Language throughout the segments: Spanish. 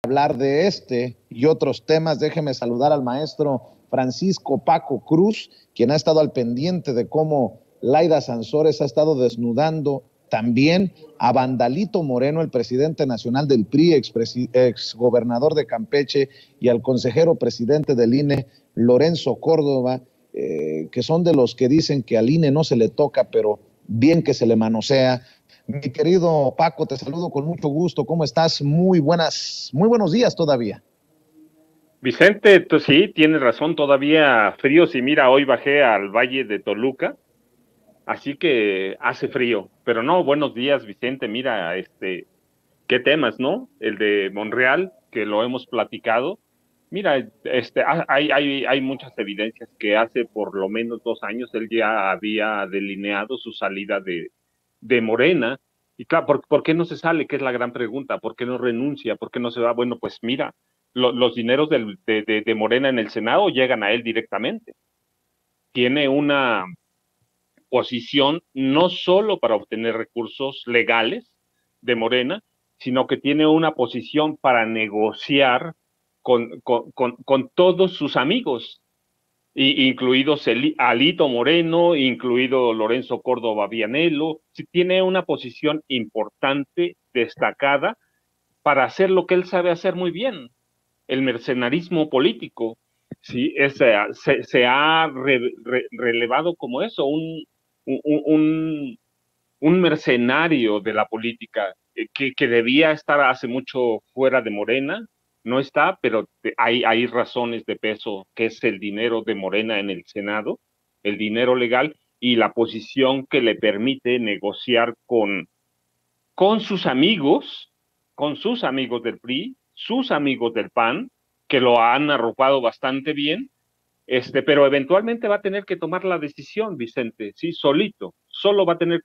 hablar de este y otros temas, déjeme saludar al maestro Francisco Paco Cruz, quien ha estado al pendiente de cómo Laida Sansores ha estado desnudando también a Vandalito Moreno, el presidente nacional del PRI, ex gobernador de Campeche, y al consejero presidente del INE, Lorenzo Córdoba, que son de los que dicen que al INE no se le toca, pero bien que se le manosea. Mi querido Paco, te saludo con mucho gusto. ¿Cómo estás? Muy buenos días todavía. Vicente, tú sí, tienes razón, todavía frío. Si mira, hoy bajé al Valle de Toluca, así que hace frío. Pero no, buenos días, Vicente. Mira, qué temas, ¿no? El de Monreal, que lo hemos platicado. Mira, hay muchas evidencias que hace por lo menos 2 años él ya había delineado su salida de Morena. Y claro, ¿por qué no se sale? Que es la gran pregunta. ¿Por qué no renuncia? ¿Por qué no se va? Bueno, pues mira, los dineros de Morena en el Senado llegan a él directamente. Tiene una posición no solo para obtener recursos legales de Morena, sino que tiene una posición para negociar con todos sus amigos, incluidos Alito Moreno, incluido Lorenzo Córdoba Vianello. Tiene una posición importante, destacada, para hacer lo que él sabe hacer muy bien, el mercenarismo político. Sí, se ha relevado como eso, un mercenario de la política que debía estar hace mucho fuera de Morena. No está, pero hay razones de peso, que es el dinero de Morena en el Senado, el dinero legal y la posición que le permite negociar con sus amigos del PRI, sus amigos del PAN, que lo han arropado bastante bien, pero eventualmente va a tener que tomar la decisión, Vicente, sí, solo va a tener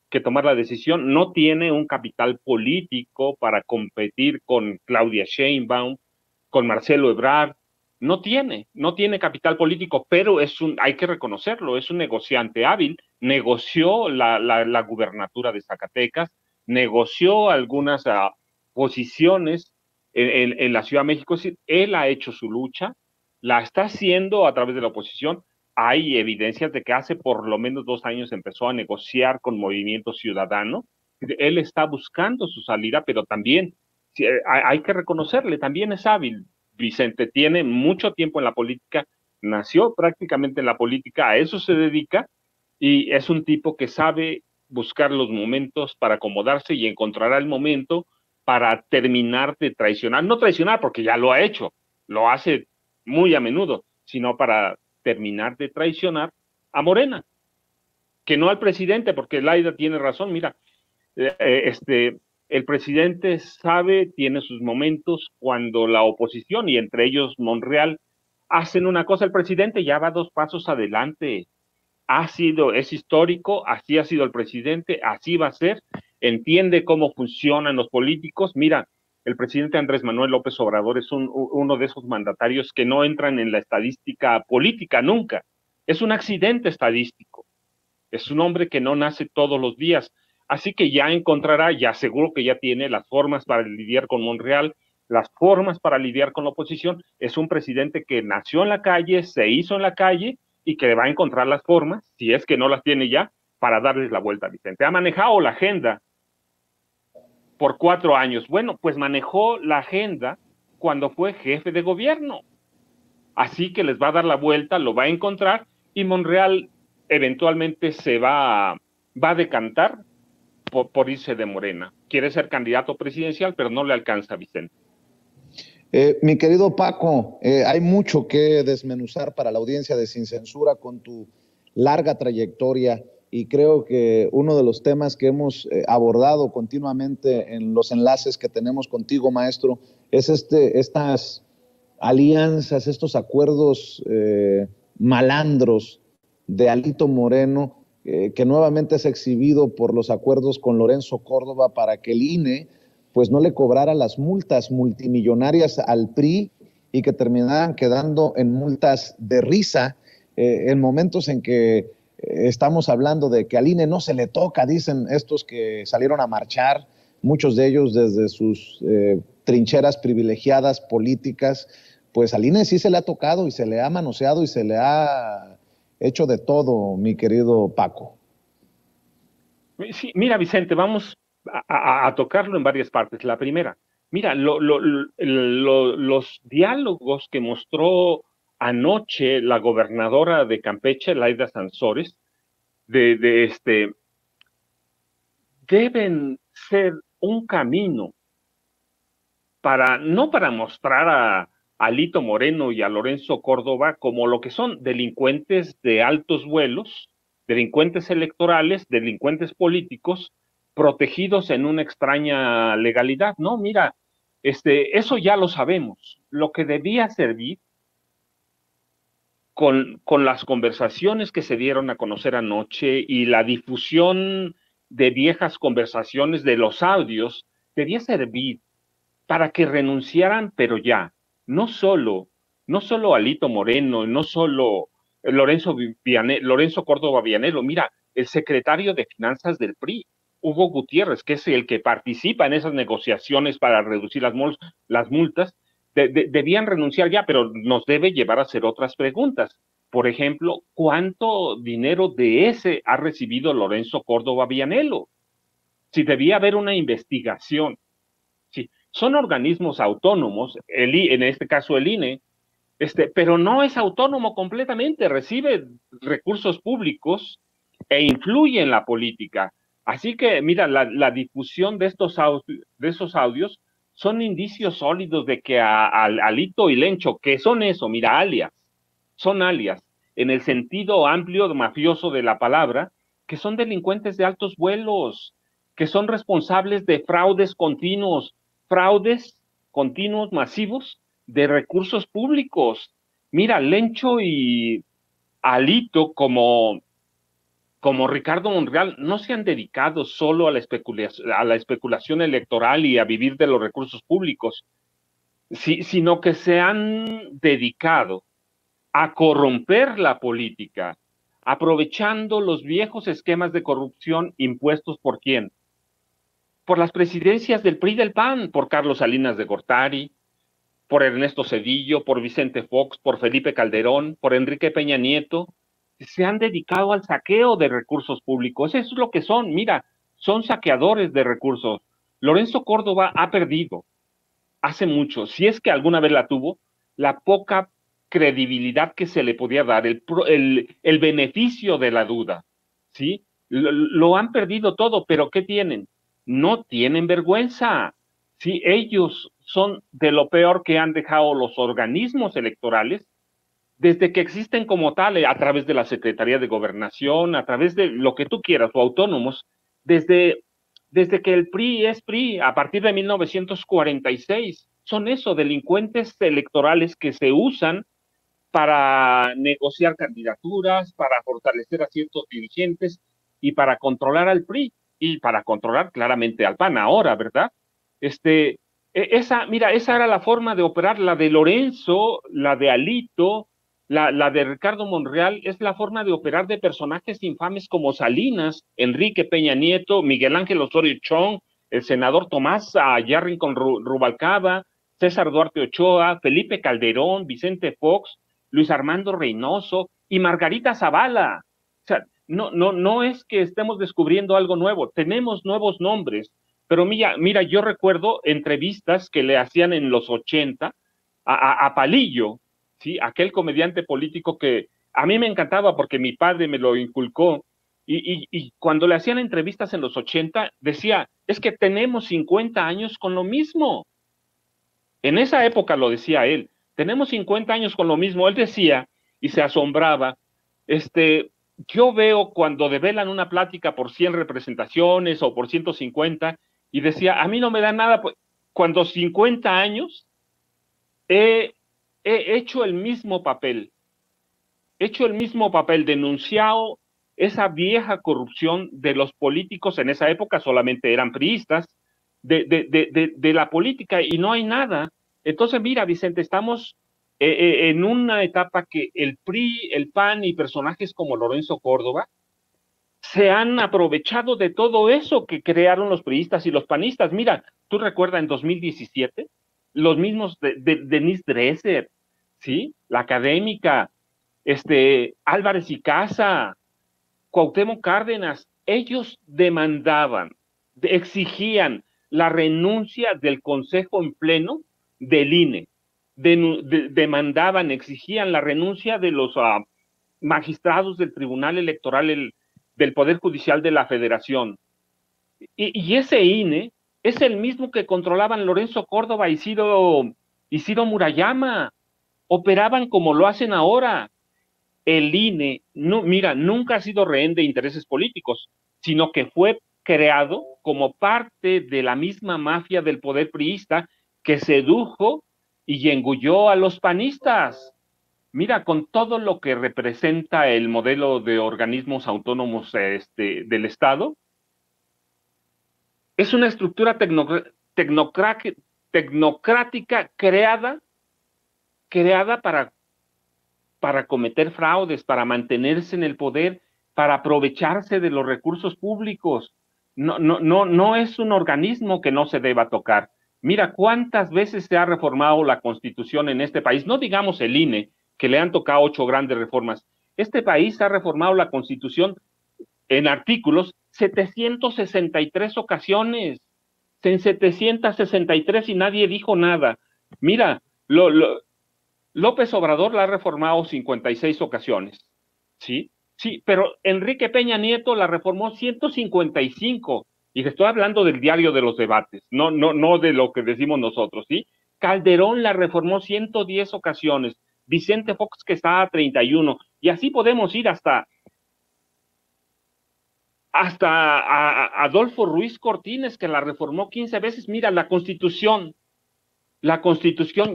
que tomar la decisión. No tiene un capital político para competir con Claudia Sheinbaum, con Marcelo Ebrard. No tiene capital político, pero hay que reconocerlo, es un negociante hábil. Negoció la gubernatura de Zacatecas, negoció algunas posiciones en la Ciudad de México. Es decir, él ha hecho su lucha, la está haciendo a través de la oposición. Hay evidencias de que hace por lo menos 2 años empezó a negociar con Movimiento Ciudadano. Él está buscando su salida, pero también hay que reconocerle, también es hábil. Vicente tiene mucho tiempo en la política, nació prácticamente en la política, a eso se dedica, y es un tipo que sabe buscar los momentos para acomodarse y encontrará el momento para terminar de traicionar. No traicionar porque ya lo ha hecho, lo hace muy a menudo, sino para terminar de traicionar a Morena, que no al presidente, porque Laida tiene razón. Mira, el presidente sabe, tiene sus momentos cuando la oposición, y entre ellos Monreal, hacen una cosa. El presidente ya va 2 pasos adelante. Es histórico, así ha sido el presidente, así va a ser. Entiende cómo funcionan los políticos. Mira, el presidente Andrés Manuel López Obrador es uno de esos mandatarios que no entran en la estadística política nunca. Es un accidente estadístico. Es un hombre que no nace todos los días. Así que ya encontrará, ya seguro que ya tiene las formas para lidiar con Monreal, las formas para lidiar con la oposición. Es un presidente que nació en la calle, se hizo en la calle, y que va a encontrar las formas, si es que no las tiene ya, para darles la vuelta a Vicente. Ha manejado la agenda por 4 años. Bueno, pues manejó la agenda cuando fue jefe de gobierno. Así que les va a dar la vuelta, lo va a encontrar, y Monreal eventualmente se va a decantar por irse de Morena. Quiere ser candidato presidencial, pero no le alcanza a Vicente. Mi querido Paco, hay mucho que desmenuzar para la audiencia de Sin Censura con tu larga trayectoria, y creo que uno de los temas que hemos abordado continuamente en los enlaces que tenemos contigo, maestro, es estas alianzas, estos acuerdos malandros de Alito Moreno, que nuevamente es exhibido por los acuerdos con Lorenzo Córdoba para que el INE pues no le cobrara las multas multimillonarias al PRI y que terminaran quedando en multas de risa, en momentos en que estamos hablando de que al INE no se le toca, dicen estos que salieron a marchar, muchos de ellos desde sus trincheras privilegiadas políticas, pues al INE sí se le ha tocado y se le ha manoseado y se le ha hecho de todo, mi querido Paco. Sí, mira, Vicente, vamos a tocarlo en varias partes. La primera, mira, los diálogos que mostró anoche la gobernadora de Campeche, Laida Sansores, deben ser un camino para, no para mostrar a Alito Moreno y a Lorenzo Córdoba como lo que son delincuentes de altos vuelos, delincuentes electorales, delincuentes políticos, protegidos en una extraña legalidad. No, mira, eso ya lo sabemos. Lo que debía servir con las conversaciones que se dieron a conocer anoche y la difusión de viejas conversaciones de los audios, debía servir para que renunciaran, pero ya, no solo, no solo Alito Moreno, no solo Lorenzo Córdoba Vianelo, mira, el secretario de Finanzas del PRI, Hugo Gutiérrez, que es el que participa en esas negociaciones para reducir las multas, debían renunciar ya, pero nos debe llevar a hacer otras preguntas. Por ejemplo, ¿cuánto dinero de ese ha recibido Lorenzo Córdoba Vianelo? Si debía haber una investigación. Sí, son organismos autónomos, en este caso el INE, pero no es autónomo completamente, recibe recursos públicos e influye en la política. Así que, mira, la difusión de esos audios son indicios sólidos de que Alito y Lencho, que son eso, mira, son alias, en el sentido amplio mafioso de la palabra, que son delincuentes de altos vuelos, que son responsables de fraudes continuos masivos de recursos públicos. Mira, Lencho y Alito, como Ricardo Monreal, no se han dedicado solo a la especulación electoral y a vivir de los recursos públicos, sino que se han dedicado a corromper la política, aprovechando los viejos esquemas de corrupción impuestos por quién. Por las presidencias del PRI y del PAN, por Carlos Salinas de Gortari, por Ernesto Zedillo, por Vicente Fox, por Felipe Calderón, por Enrique Peña Nieto, se han dedicado al saqueo de recursos públicos. Eso es lo que son, mira, son saqueadores de recursos. Lorenzo Córdoba ha perdido hace mucho, si es que alguna vez la tuvo, la poca credibilidad que se le podía dar, el beneficio de la duda, ¿sí? Lo han perdido todo, pero ¿qué tienen? No tienen vergüenza, ¿sí? Ellos son de lo peor que han dejado los organismos electorales desde que existen como tal, a través de la Secretaría de Gobernación, a través de lo que tú quieras, o autónomos, desde que el PRI es PRI, a partir de 1946. Son eso, delincuentes electorales que se usan para negociar candidaturas, para fortalecer a ciertos dirigentes y para controlar al PRI y para controlar claramente al PAN ahora, ¿verdad? Mira, esa era la forma de operar, la de Lorenzo, la de Alito, la de Ricardo Monreal, es la forma de operar de personajes infames como Salinas, Enrique Peña Nieto, Miguel Ángel Osorio Chong, el senador Tomás Yarrington Rubalcaba, César Duarte Ochoa, Felipe Calderón, Vicente Fox, Luis Armando Reynoso y Margarita Zavala. O sea, no es que estemos descubriendo algo nuevo, tenemos nuevos nombres, pero mira, yo recuerdo entrevistas que le hacían en los 80 a Palillo, ¿sí? Aquel comediante político que a mí me encantaba porque mi padre me lo inculcó, y cuando le hacían entrevistas en los 80, decía, es que tenemos 50 años con lo mismo. En esa época lo decía él, tenemos 50 años con lo mismo. Él decía y se asombraba, yo veo cuando develan una plática por 100 representaciones o por 150 y decía, a mí no me da nada, pues, cuando 50 años he hecho el mismo papel, denunciado esa vieja corrupción de los políticos, en esa época solamente eran priistas, de la política, y no hay nada. Entonces, mira, Vicente, estamos en una etapa que el PRI, el PAN y personajes como Lorenzo Córdoba se han aprovechado de todo eso que crearon los priistas y los panistas. Mira, tú recuerdas en 2017, los mismos de Denise Dresser, ¿sí? La académica, Álvarez y Casa, Cuauhtémoc Cárdenas, ellos demandaban, exigían la renuncia del Consejo en Pleno del INE, demandaban, exigían la renuncia de los magistrados del Tribunal Electoral del Poder Judicial de la Federación. Y ese INE es el mismo que controlaban Lorenzo Córdoba y Ciro Murayama. Operaban como lo hacen ahora. El INE, no, mira, nunca ha sido rehén de intereses políticos, sino que fue creado como parte de la misma mafia del poder priista que sedujo y engulló a los panistas. Mira, con todo lo que representa el modelo de organismos autónomos del Estado, es una estructura tecnocrática creada para cometer fraudes, para mantenerse en el poder, para aprovecharse de los recursos públicos. No es un organismo que no se deba tocar. Mira cuántas veces se ha reformado la Constitución en este país, no digamos el INE, que le han tocado 8 grandes reformas. Este país ha reformado la Constitución en artículos 763 ocasiones, en 763 y nadie dijo nada. Mira, López Obrador la ha reformado 56 ocasiones, ¿sí? Sí, pero Enrique Peña Nieto la reformó 155, y te estoy hablando del diario de los debates, no de lo que decimos nosotros, ¿sí? Calderón la reformó 110 ocasiones, Vicente Fox que está a 31, y así podemos ir hasta Adolfo Ruiz Cortines, que la reformó 15 veces. Mira, la Constitución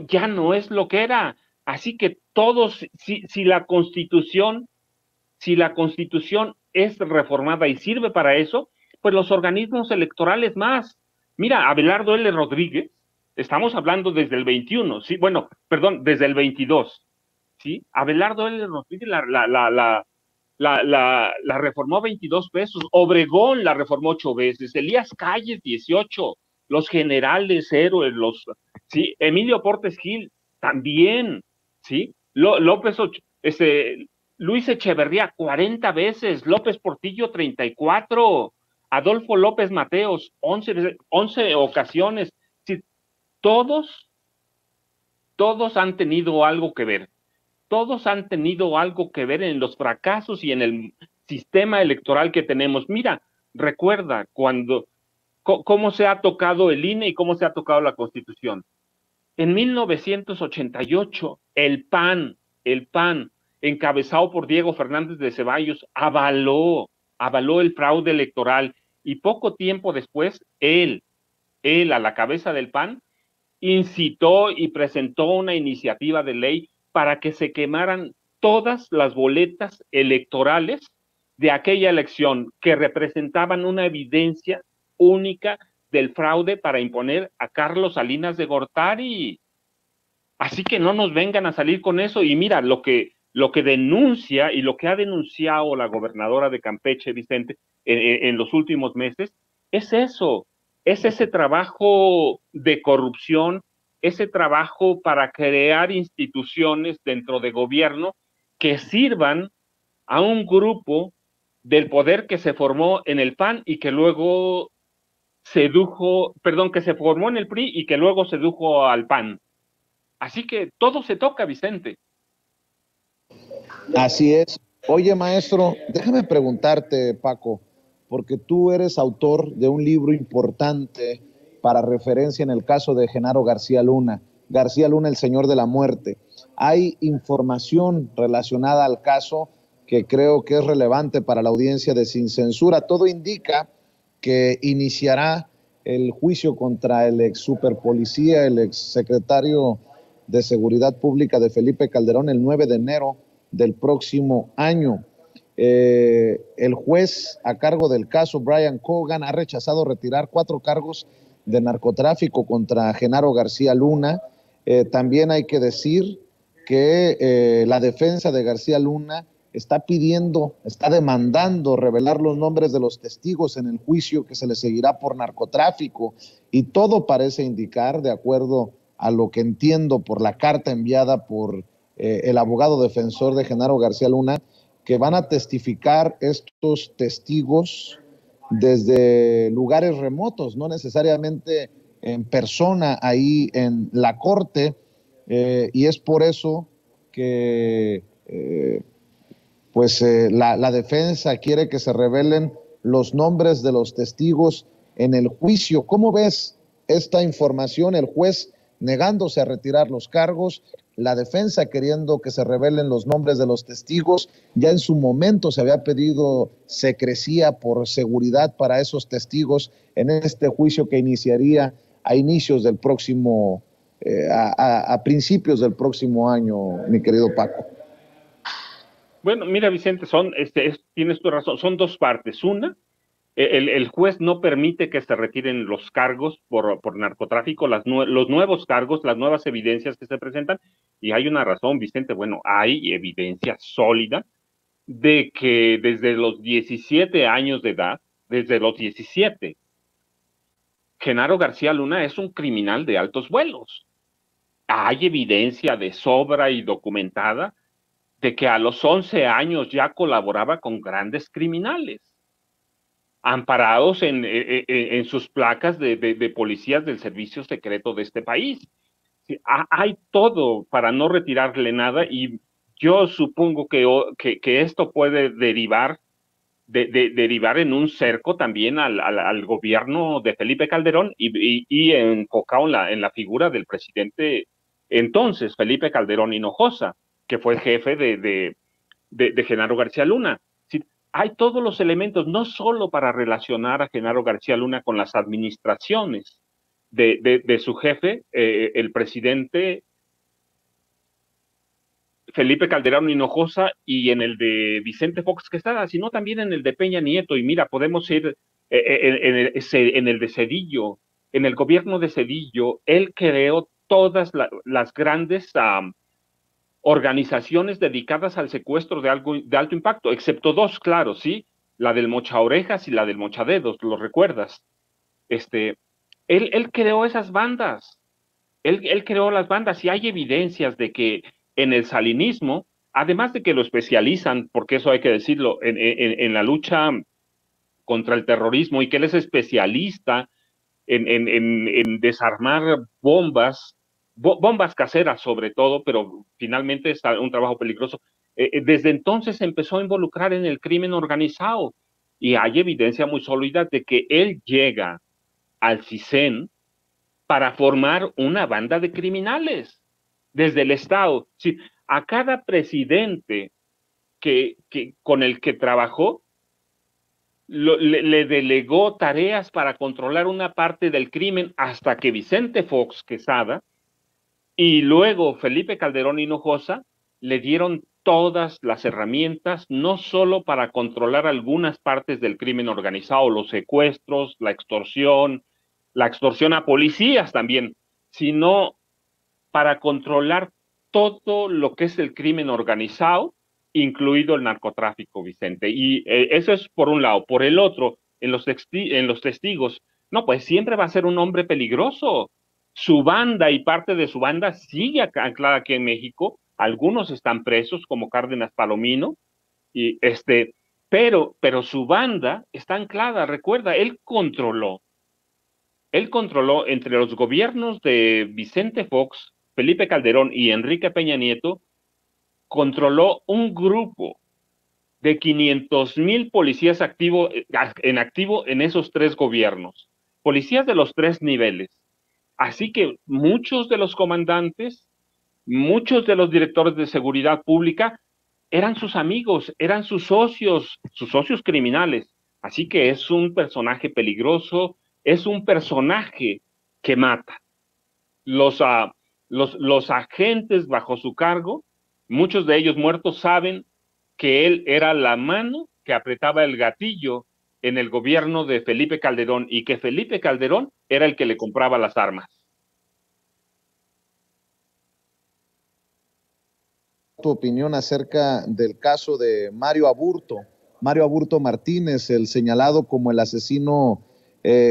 ya no es lo que era. Así que todos, si la Constitución es reformada y sirve para eso, pues los organismos electorales más. Mira, Abelardo L. Rodríguez, estamos hablando desde el 21, sí, bueno, perdón, desde el 22, ¿sí? Abelardo L. Rodríguez la reformó 22 pesos, Obregón la reformó 8 veces, Elías Calles 18, los generales héroes, ¿sí? Emilio Portes Gil también, ¿sí? López, Luis Echeverría 40 veces, López Portillo 34, Adolfo López Mateos 11 ocasiones, ¿sí? Todos han tenido algo que ver. Todos han tenido algo que ver en los fracasos y en el sistema electoral que tenemos. Mira, recuerda cómo se ha tocado el INE y cómo se ha tocado la Constitución. En 1988, el PAN, encabezado por Diego Fernández de Ceballos, avaló el fraude electoral, y poco tiempo después, él a la cabeza del PAN, incitó y presentó una iniciativa de ley para que se quemaran todas las boletas electorales de aquella elección que representaban una evidencia única del fraude para imponer a Carlos Salinas de Gortari. Así que no nos vengan a salir con eso. Y mira, lo que denuncia y lo que ha denunciado la gobernadora de Campeche, Vicente, en los últimos meses, es eso, es ese trabajo de corrupción, ese trabajo para crear instituciones dentro de gobierno que sirvan a un grupo del poder que se formó en el PAN y que luego que se formó en el PRI y que luego sedujo al PAN. Así que todo se toca, Vicente. Así es. Oye, maestro, déjame preguntarte, Paco, porque tú eres autor de un libro importante para referencia en el caso de Genaro García Luna, el Señor de la Muerte. Hay información relacionada al caso que creo que es relevante para la audiencia de Sin Censura. Todo indica que iniciará el juicio contra el ex superpolicía, el ex secretario de Seguridad Pública de Felipe Calderón, el 9 de enero del próximo año. El juez a cargo del caso, Brian Cogan, ha rechazado retirar 4 cargos de narcotráfico contra Genaro García Luna. También hay que decir que la defensa de García Luna está pidiendo, está demandando revelar los nombres de los testigos en el juicio que se le seguirá por narcotráfico, y todo parece indicar, de acuerdo a lo que entiendo por la carta enviada por el abogado defensor de Genaro García Luna, que van a testificar estos testigos desde lugares remotos, no necesariamente en persona ahí en la corte, y es por eso que la defensa quiere que se revelen los nombres de los testigos en el juicio. ¿Cómo ves esta información? El juez negándose a retirar los cargos, la defensa queriendo que se revelen los nombres de los testigos. Ya en su momento se había pedido secrecía por seguridad para esos testigos en este juicio que iniciaría a inicios del próximo, a principios del próximo año, mi querido Paco. Bueno, mira, Vicente, tienes tu razón, son dos partes. Una, el juez no permite que se retiren los cargos por narcotráfico, los nuevos cargos, las nuevas evidencias que se presentan, y hay una razón, Vicente, bueno, hay evidencia sólida de que desde los 17 años de edad, desde los 17, Genaro García Luna es un criminal de altos vuelos. Hay evidencia de sobra y documentada de que a los 11 años ya colaboraba con grandes criminales, amparados en sus placas de policías del servicio secreto de este país. Sí, hay todo para no retirarle nada, y yo supongo que esto puede derivar en un cerco también al gobierno de Felipe Calderón y enfocado en la figura del presidente entonces, Felipe Calderón Hinojosa, que fue el jefe de Genaro García Luna. Sí, hay todos los elementos, no solo para relacionar a Genaro García Luna con las administraciones de su jefe, el presidente Felipe Calderón Hinojosa, y en el de Vicente Fox Quesada, sino también en el de Peña Nieto. Y mira, podemos ir en el de Zedillo, en el gobierno de Zedillo. Él creó todas las grandes organizaciones dedicadas al secuestro de alto impacto, excepto dos, claro, ¿sí? La del Mocha Orejas y la del Mocha Dedos, ¿lo recuerdas? Él creó esas bandas. Él creó las bandas, y hay evidencias de que en el salinismo, además de que lo especializan, porque eso hay que decirlo, en la lucha contra el terrorismo, y que él es especialista en desarmar bombas caseras sobre todo, pero finalmente es un trabajo peligroso. Desde entonces se empezó a involucrar en el crimen organizado, y hay evidencia muy sólida de que él llega al CISEN para formar una banda de criminales desde el Estado. Sí, a cada presidente con el que trabajó, le delegó tareas para controlar una parte del crimen, hasta que Vicente Fox Quesada y luego Felipe Calderón Hinojosa le dieron todas las herramientas, no solo para controlar algunas partes del crimen organizado, los secuestros, la extorsión a policías también, sino para controlar todo lo que es el crimen organizado, incluido el narcotráfico, Vicente. Y eso es por un lado. Por el otro, en los testigos, no, pues siempre va a ser un hombre peligroso. Su banda y parte de su banda sigue anclada aquí en México. Algunos están presos, como Cárdenas Palomino, y pero su banda está anclada. Recuerda, él controló entre los gobiernos de Vicente Fox, Felipe Calderón y Enrique Peña Nieto, controló un grupo de 500,000 policías en activo en esos tres gobiernos, policías de los tres niveles. Así que muchos de los comandantes, muchos de los directores de seguridad pública eran sus amigos, eran sus socios criminales. Así que es un personaje peligroso, es un personaje que mata. Los agentes bajo su cargo, muchos de ellos muertos, saben que él era la mano que apretaba el gatillo en el gobierno de Felipe Calderón, y que Felipe Calderón era el que le compraba las armas. tu opinión acerca del caso de Mario Aburto Martínez, el señalado como el asesino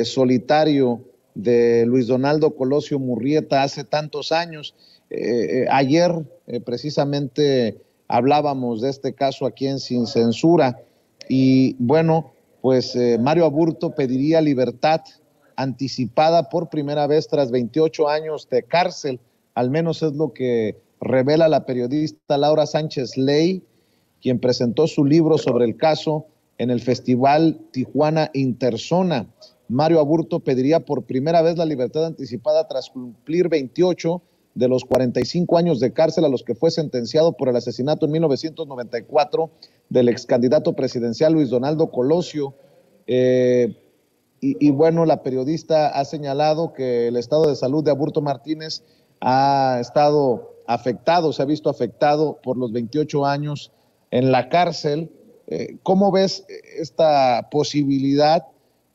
solitario de Luis Donaldo Colosio Murrieta hace tantos años. Ayer precisamente hablábamos de este caso aquí en Sin Censura y bueno, pues Mario Aburto pediría libertad anticipada por primera vez tras 28 años de cárcel, al menos es lo que revela la periodista Laura Sánchez Ley, quien presentó su libro sobre el caso en el Festival Tijuana Interzona. Mario Aburto pediría por primera vez la libertad anticipada tras cumplir 28 de los 45 años de cárcel a los que fue sentenciado por el asesinato en 1994 del ex candidato presidencial Luis Donaldo Colosio. Y bueno, la periodista ha señalado que el estado de salud de Aburto Martínez ha estado afectado, se ha visto afectado por los 28 años en la cárcel. ¿Cómo ves esta posibilidad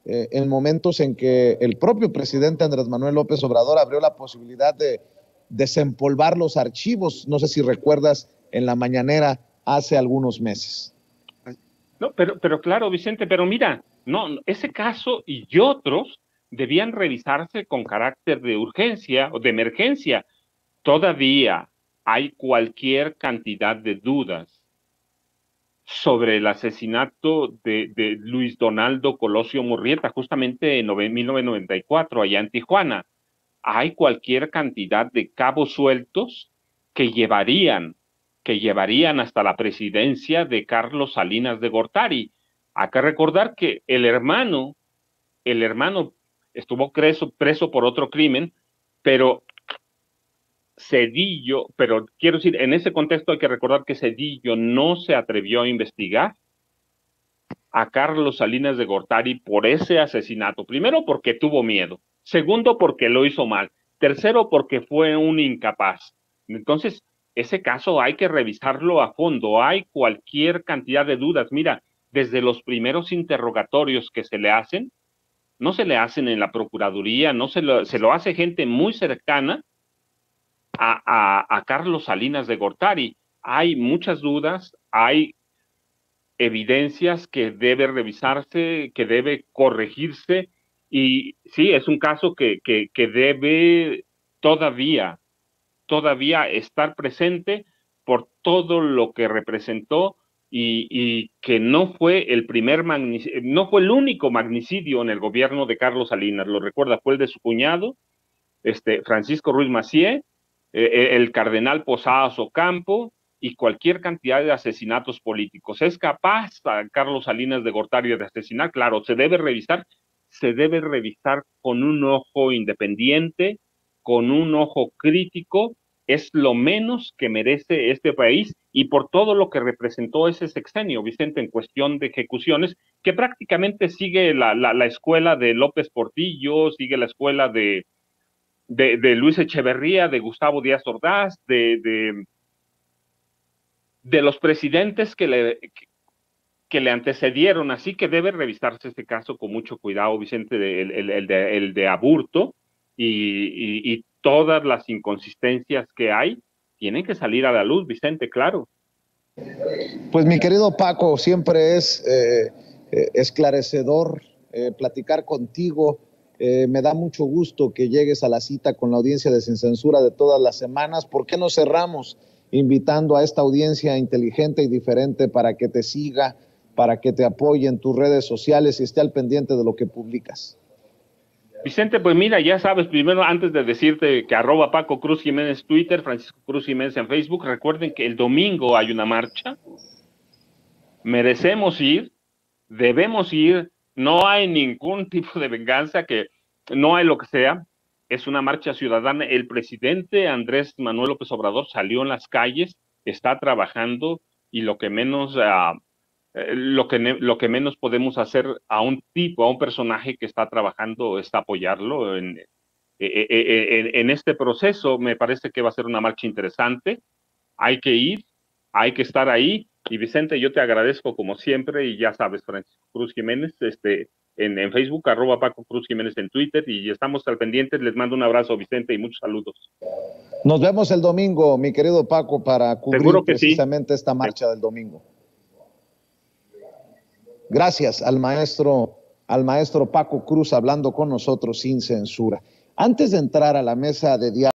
en momentos en que el propio presidente Andrés Manuel López Obrador abrió la posibilidad de desempolvar los archivos? No sé si recuerdas en la mañanera hace algunos meses. No, pero claro, Vicente, pero mira, no, ese caso y otros debían revisarse con carácter de urgencia o de emergencia. Todavía hay cualquier cantidad de dudas sobre el asesinato de Luis Donaldo Colosio Murrieta, justamente en 1994, allá en Tijuana. Hay cualquier cantidad de cabos sueltos que llevarían hasta la presidencia de Carlos Salinas de Gortari. Hay que recordar que el hermano estuvo preso por otro crimen, pero quiero decir, en ese contexto hay que recordar que Cedillo no se atrevió a investigar a Carlos Salinas de Gortari por ese asesinato. Primero, porque tuvo miedo. Segundo, porque lo hizo mal. Tercero, porque fue un incapaz. Entonces, ese caso hay que revisarlo a fondo. Hay cualquier cantidad de dudas. Mira, desde los primeros interrogatorios que se le hacen, no se le hacen en la Procuraduría, no se lo hace gente muy cercana a Carlos Salinas de Gortari. Hay muchas dudas, hay evidencias que debe revisarse, que debe corregirse, y sí, es un caso que debe todavía estar presente por todo lo que representó y que no fue no fue el único magnicidio en el gobierno de Carlos Salinas, lo recuerda, fue el de su cuñado, Francisco Ruiz Massieu, el cardenal Posadas Ocampo y cualquier cantidad de asesinatos políticos. ¿Es capaz a Carlos Salinas de Gortari de asesinar? Claro, se debe revisar con un ojo independiente, con un ojo crítico. Es lo menos que merece este país y por todo lo que representó ese sexenio, Vicente, en cuestión de ejecuciones, que prácticamente sigue la escuela de López Portillo, sigue la escuela de Luis Echeverría, de Gustavo Díaz Ordaz, de los presidentes que le antecedieron, así que debe revisarse este caso con mucho cuidado, Vicente, el de Aburto, y todas las inconsistencias que hay tienen que salir a la luz, Vicente, claro. Pues mi querido Paco, siempre es esclarecedor platicar contigo. Me da mucho gusto que llegues a la cita con la audiencia de Sin Censura de todas las semanas. ¿Por qué no cerramos invitando a esta audiencia inteligente y diferente para que te siga, para que te apoye en tus redes sociales y esté al pendiente de lo que publicas? Vicente, pues mira, ya sabes, primero antes de decirte que @ Paco Cruz Jiménez Twitter, Francisco Cruz Jiménez en Facebook, recuerden que el domingo hay una marcha, merecemos ir, debemos ir, no hay ningún tipo de venganza, que no hay lo que sea, es una marcha ciudadana. El presidente Andrés Manuel López Obrador salió en las calles, está trabajando y lo que menos podemos hacer a un personaje que está trabajando es apoyarlo en este proceso. Me parece que va a ser una marcha interesante. Hay que ir, hay que estar ahí. Y Vicente, yo te agradezco como siempre, y ya sabes, Francisco Cruz Jiménez, en Facebook, @ Paco Cruz Jiménez en Twitter, y estamos al pendiente. Les mando un abrazo, Vicente, y muchos saludos. Nos vemos el domingo, mi querido Paco, para cubrir precisamente esta marcha del domingo. Gracias al maestro Paco Cruz hablando con nosotros sin censura. Antes de entrar a la mesa de diálogo,